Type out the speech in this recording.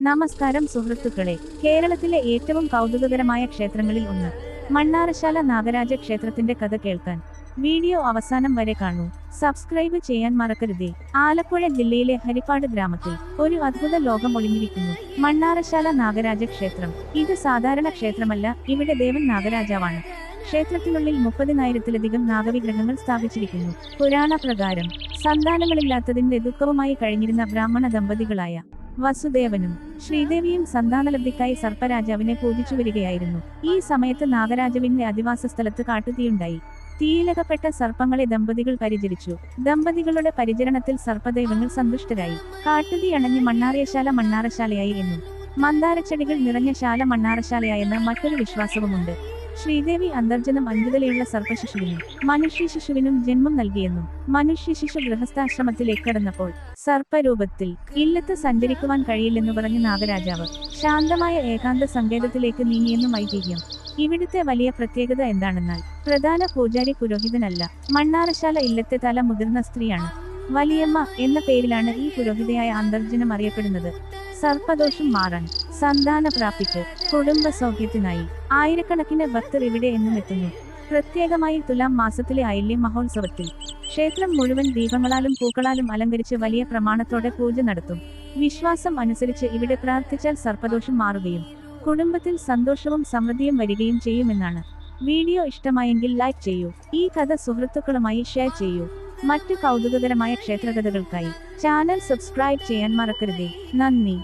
നമസ്കാരം സുഹൃത്തുക്കളെ, കേരളത്തിലെ ഏറ്റവും കൗതുകകരമായ ക്ഷേത്രങ്ങളിൽ ഒന്ന് മണ്ണാറശാല നാഗരാജ ക്ഷേത്രത്തിന്റെ കഥ കേൾക്കാൻ വീഡിയോ അവസാനം വരെ കാണൂ. സബ്സ്ക്രൈബ് ചെയ്യാൻ മറക്കരുതേ. ആലപ്പുഴ ജില്ലയിലെ ഹരിപ്പാട് ഗ്രാമത്തിൽ ഒരു അദ്ഭുത ലോകം ഒളിഞ്ഞിരിക്കുന്നു. മണ്ണാറശാല നാഗരാജ ക്ഷേത്രം. ഇത് സാധാരണ ക്ഷേത്രമല്ല, ഇവിടെ ദേവൻ നാഗരാജാവാണ്. ക്ഷേത്രത്തിനുള്ളിൽ 30,000-ത്തിലധികം നാഗവിഗ്രഹങ്ങൾ സ്ഥാപിച്ചിരിക്കുന്നു. പുരാണ പ്രകാരം സന്താനങ്ങളില്ലാത്തതിന്റെ ദുഃഖവുമായി കഴിഞ്ഞിരുന്ന ബ്രാഹ്മണ ദമ്പതികളായ വസുദേവനും ശ്രീദേവിയും സന്താനലബ്ധിക്കായി സർപ്പരാജാവിനെ പൂജിച്ചു വരികയായിരുന്നു. ഈ സമയത്ത് നാഗരാജാവിന്റെ അധിവാസ സ്ഥലത്ത് കാട്ടുതീയുണ്ടായി. തീയിലകപ്പെട്ട സർപ്പങ്ങളെ ദമ്പതികൾ പരിചരിച്ചു. ദമ്പതികളുടെ പരിചരണത്തിൽ സർപ്പദൈവങ്ങൾ സന്തുഷ്ടരായി. കാട്ടുതീ അണഞ്ഞ് മണ്ണാറശാലയായി എന്നും മന്ദാരച്ചെടികൾ നിറഞ്ഞ ശാല മണ്ണാറശാലയായെന്ന് മറ്റൊരു വിശ്വാസവുമുണ്ട്. ശ്രീദേവി അന്തർജനം 5 തലയുള്ള സർപ്പശിശുവിനും മനുഷ്യശിശുവിനും ജന്മം നൽകിയെന്നും മനുഷ്യശിശു ഗൃഹസ്ഥാശ്രമത്തിലേക്ക് കടന്നപ്പോൾ സർപ്പരൂപത്തിൽ ഇല്ലത്ത് സഞ്ചരിക്കുവാൻ കഴിയില്ലെന്നു പറഞ്ഞ നാഗരാജാവ് ശാന്തമായ ഏകാന്ത സങ്കേതത്തിലേക്ക് നീങ്ങിയെന്നും ഐതിഹ്യം. ഇവിടുത്തെ വലിയ പ്രത്യേകത എന്താണെന്നാൽ പ്രധാന പൂജാരി പുരോഹിതനല്ല. മണ്ണാറശാല ഇല്ലത്തെ തല മുതിർന്ന സ്ത്രീയാണ്. വലിയമ്മ എന്ന പേരിലാണ് ഈ പുരോഹിതയായ അന്തർജനം അറിയപ്പെടുന്നത്. സർപ്പദോഷം മാറാൻ, സന്താന പ്രാപ്തിക്ക്, കുടുംബ സൗഖ്യത്തിനായി ആയിരക്കണക്കിന് ഭക്തർ ഇവിടെ എന്നും എത്തുന്നു. പ്രത്യേകമായി തുലാം മാസത്തിലെ ഐല്യ മഹോത്സവത്തിൽ ക്ഷേത്രം മുഴുവൻ ദീപങ്ങളാലും പൂക്കളാലും അലങ്കരിച്ച് വലിയ പ്രമാണത്തോടെ പൂജ നടത്തും. വിശ്വാസം അനുസരിച്ച് ഇവിടെ പ്രാർത്ഥിച്ചാൽ സർപ്പദോഷം മാറുകയും കുടുംബത്തിൽ സന്തോഷവും സമൃദ്ധിയും വരികയും ചെയ്യുമെന്നാണ്. വീഡിയോ ഇഷ്ടമായെങ്കിൽ ലൈക്ക് ചെയ്യൂ. ഈ കഥ സുഹൃത്തുക്കളുമായി ഷെയർ ചെയ്യൂ. മറ്റു കൗതുകകരമായ ക്ഷേത്രകഥകൾക്കായി ചാനൽ സബ്സ്ക്രൈബ് ചെയ്യാൻ മറക്കരുതേ. നന്ദി.